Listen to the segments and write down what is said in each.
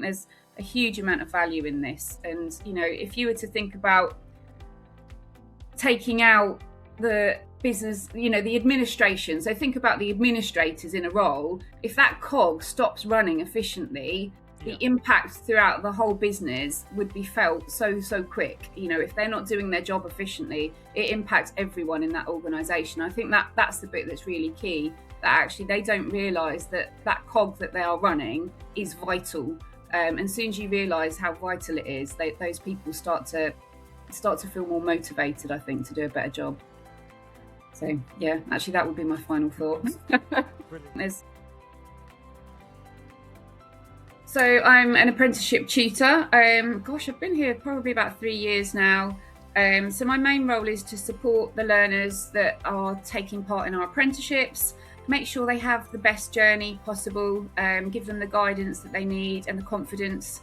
There's a huge amount of value in this. And, if you were to think about taking out the business, the administration, so think about the administrators in a role, if that cog stops running efficiently, the impact throughout the whole business would be felt so quick. If they're not doing their job efficiently, it impacts everyone in that organisation. I think that's the bit that's really key, that actually they don't realise that cog that they are running is vital. And as soon as you realise how vital it is, those people start to feel more motivated, I think, to do a better job. So yeah, actually that would be my final thought. So I'm an apprenticeship tutor. I've been here probably about 3 years now. So my main role is to support the learners that are taking part in our apprenticeships, make sure they have the best journey possible, give them the guidance that they need and the confidence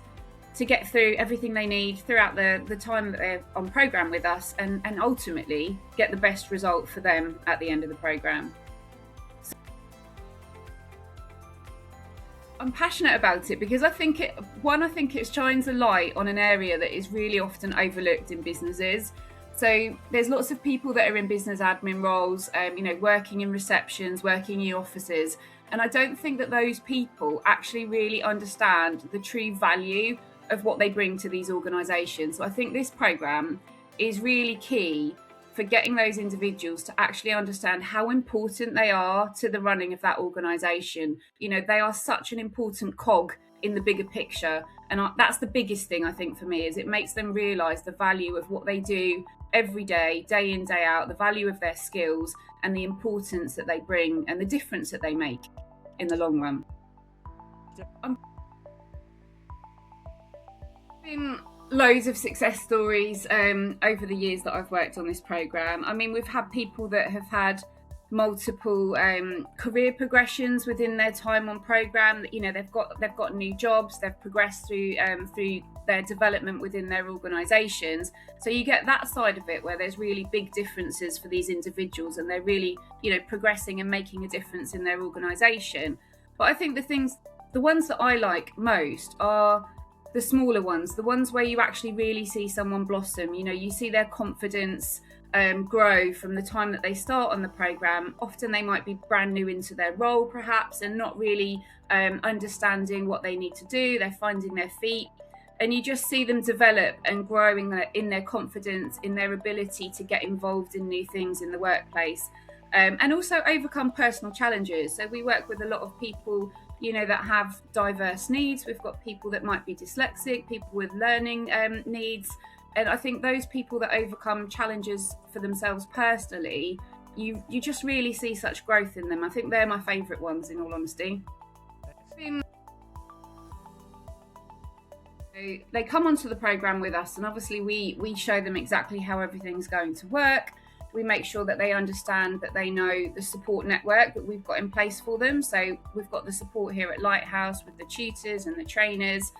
to get through everything they need throughout the time that they're on programme with us, and ultimately get the best result for them at the end of the programme. I'm passionate about it because I think it shines a light on an area that is really often overlooked in businesses. So there's lots of people that are in business admin roles, working in receptions, working in offices, and I don't think that those people actually really understand the true value of what they bring to these organisations. So I think this programme is really key for getting those individuals to actually understand how important they are to the running of that organisation. They are such an important cog in the bigger picture, and that's the biggest thing I think for me, is it makes them realise the value of what they do every day, day in, day out, the value of their skills and the importance that they bring and the difference that they make in the long run. Been loads of success stories over the years that I've worked on this programme. I mean, we've had people that have had multiple career progressions within their time on programme. They've got new jobs, they've progressed through their development within their organisations. So you get that side of it where there's really big differences for these individuals, and they're really progressing and making a difference in their organisation. But I think the ones that I like most are the smaller ones, the ones where you actually really see someone blossom. You see their confidence grow from the time that they start on the programme. Often they might be brand new into their role perhaps, and not really understanding what they need to do. They're finding their feet, and you just see them develop and growing in their confidence, in their ability to get involved in new things in the workplace, and also overcome personal challenges. So we work with a lot of people that have diverse needs. We've got people that might be dyslexic, people with learning needs. And I think those people that overcome challenges for themselves personally, you just really see such growth in them. I think they're my favourite ones, in all honesty. They come onto the programme with us, and obviously we show them exactly how everything's going to work. We make sure that they understand, that they know the support network that we've got in place for them. So we've got the support here at Lighthouse with the tutors and the trainers,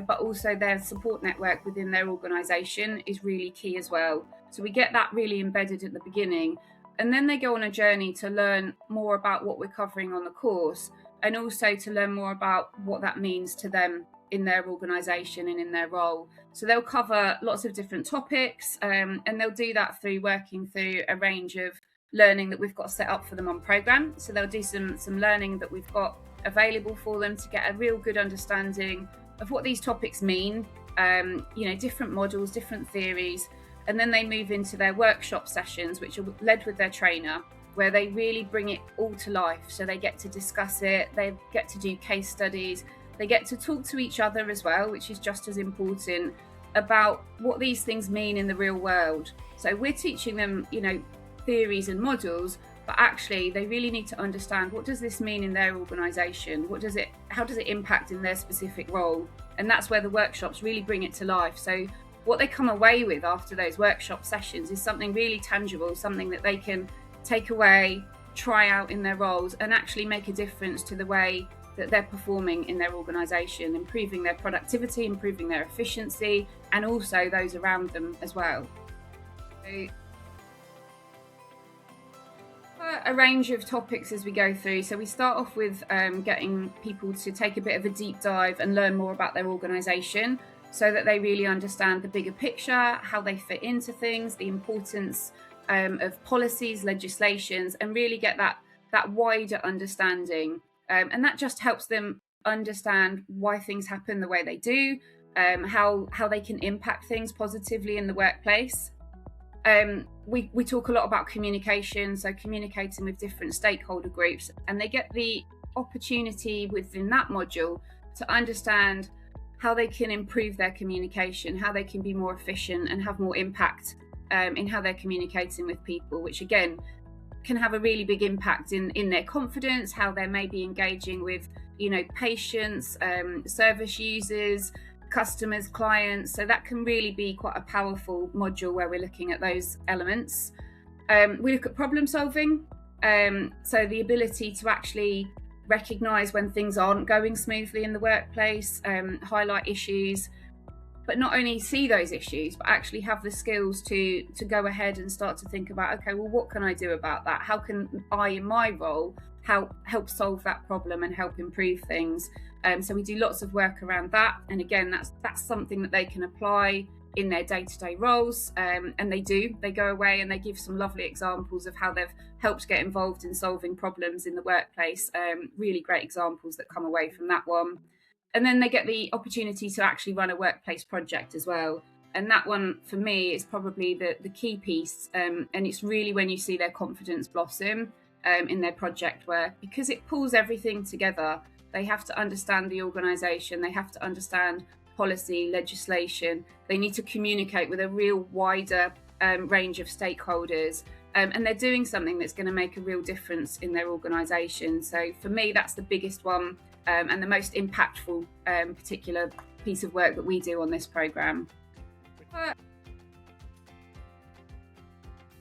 but also their support network within their organisation is really key as well. So we get that really embedded at the beginning, and then they go on a journey to learn more about what we're covering on the course, and also to learn more about what that means to them in their organisation and in their role. So they'll cover lots of different topics, and they'll do that through working through a range of learning that we've got set up for them on programme. So they'll do some learning that we've got available for them to get a real good understanding of what these topics mean, different models, different theories, and then they move into their workshop sessions, which are led with their trainer, where they really bring it all to life. So they get to discuss it, they get to do case studies, they get to talk to each other as well, which is just as important, about what these things mean in the real world. So we're teaching them, theories and models, but actually they really need to understand, what does this mean in their organisation? How does it impact in their specific role? And that's where the workshops really bring it to life. So what they come away with after those workshop sessions is something really tangible, something that they can take away, try out in their roles, and actually make a difference to the way that they're performing in their organisation, improving their productivity, improving their efficiency, and also those around them as well. So A range of topics as we go through. So we start off with getting people to take a bit of a deep dive and learn more about their organisation, so that they really understand the bigger picture, how they fit into things, the importance of policies, legislations, and really get that wider understanding. And that just helps them understand why things happen the way they do, how they can impact things positively in the workplace. We talk a lot about communication, so communicating with different stakeholder groups, and they get the opportunity within that module to understand how they can improve their communication, how they can be more efficient and have more impact in how they're communicating with people, which again can have a really big impact in their confidence, how they may be engaging with, patients, service users, customers, clients. So that can really be quite a powerful module where we're looking at those elements. We look at problem solving, so the ability to actually recognise when things aren't going smoothly in the workplace, highlight issues, but not only see those issues, but actually have the skills to go ahead and start to think about, okay, well, what can I do about that? How can I, in my role, help solve that problem and help improve things? So we do lots of work around that, and again, that's something that they can apply in their day-to-day roles, and they go away and they give some lovely examples of how they've helped get involved in solving problems in the workplace. Really great examples that come away from that one. And then they get the opportunity to actually run a workplace project as well, and that one for me is probably the key piece, and it's really when you see their confidence blossom in their project work, because it pulls everything together. They have to understand the organisation, they have to understand policy, legislation, they need to communicate with a real wider range of stakeholders, and they're doing something that's going to make a real difference in their organisation. So for me, that's the biggest one, and the most impactful particular piece of work that we do on this programme.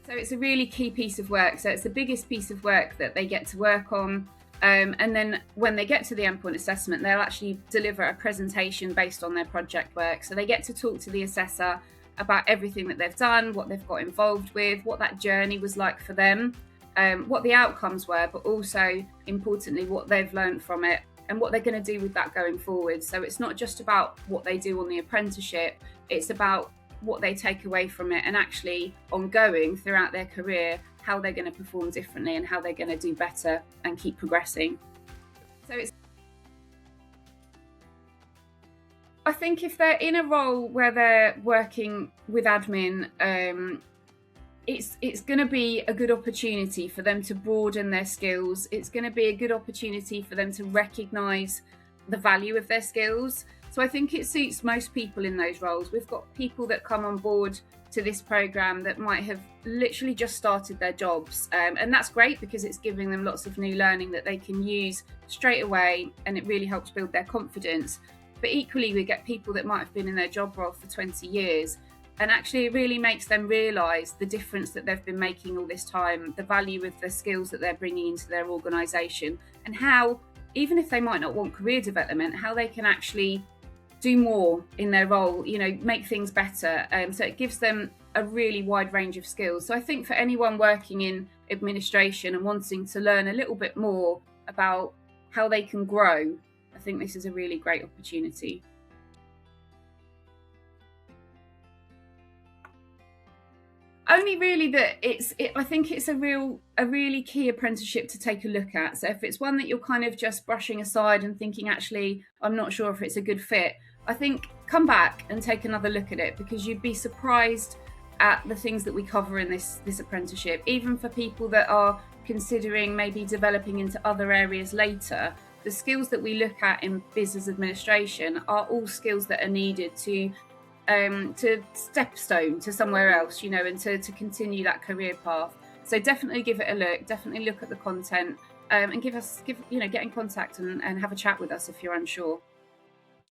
So it's a really key piece of work. So it's the biggest piece of work that they get to work on. And then when they get to the endpoint assessment, they'll actually deliver a presentation based on their project work. So they get to talk to the assessor about everything that they've done, what they've got involved with, what that journey was like for them, what the outcomes were, but also importantly, what they've learned from it and what they're going to do with that going forward. So it's not just about what they do on the apprenticeship, it's about what they take away from it and actually ongoing throughout their career, how they're going to perform differently and how they're going to do better and keep progressing. So I think if they're in a role where they're working with admin, it's going to be a good opportunity for them to broaden their skills. It's going to be a good opportunity for them to recognise the value of their skills. So I think it suits most people in those roles. We've got people that come on board to this programme that might have literally just started their jobs, and that's great because it's giving them lots of new learning that they can use straight away, and it really helps build their confidence. But equally, we get people that might have been in their job role for 20 years, and actually it really makes them realise the difference that they've been making all this time, the value of the skills that they're bringing into their organisation, and how, even if they might not want career development, how they can actually do more in their role, make things better. So it gives them a really wide range of skills. So I think for anyone working in administration and wanting to learn a little bit more about how they can grow, I think this is a really great opportunity. Only really that I think it's a really key apprenticeship to take a look at. So if it's one that you're kind of just brushing aside and thinking, actually, I'm not sure if it's a good fit, I think come back and take another look at it, because you'd be surprised at the things that we cover in this apprenticeship. Even for people that are considering maybe developing into other areas later, the skills that we look at in business administration are all skills that are needed to stepstone to somewhere else, and to continue that career path. So definitely give it a look, definitely look at the content, and get in contact and have a chat with us if you're unsure.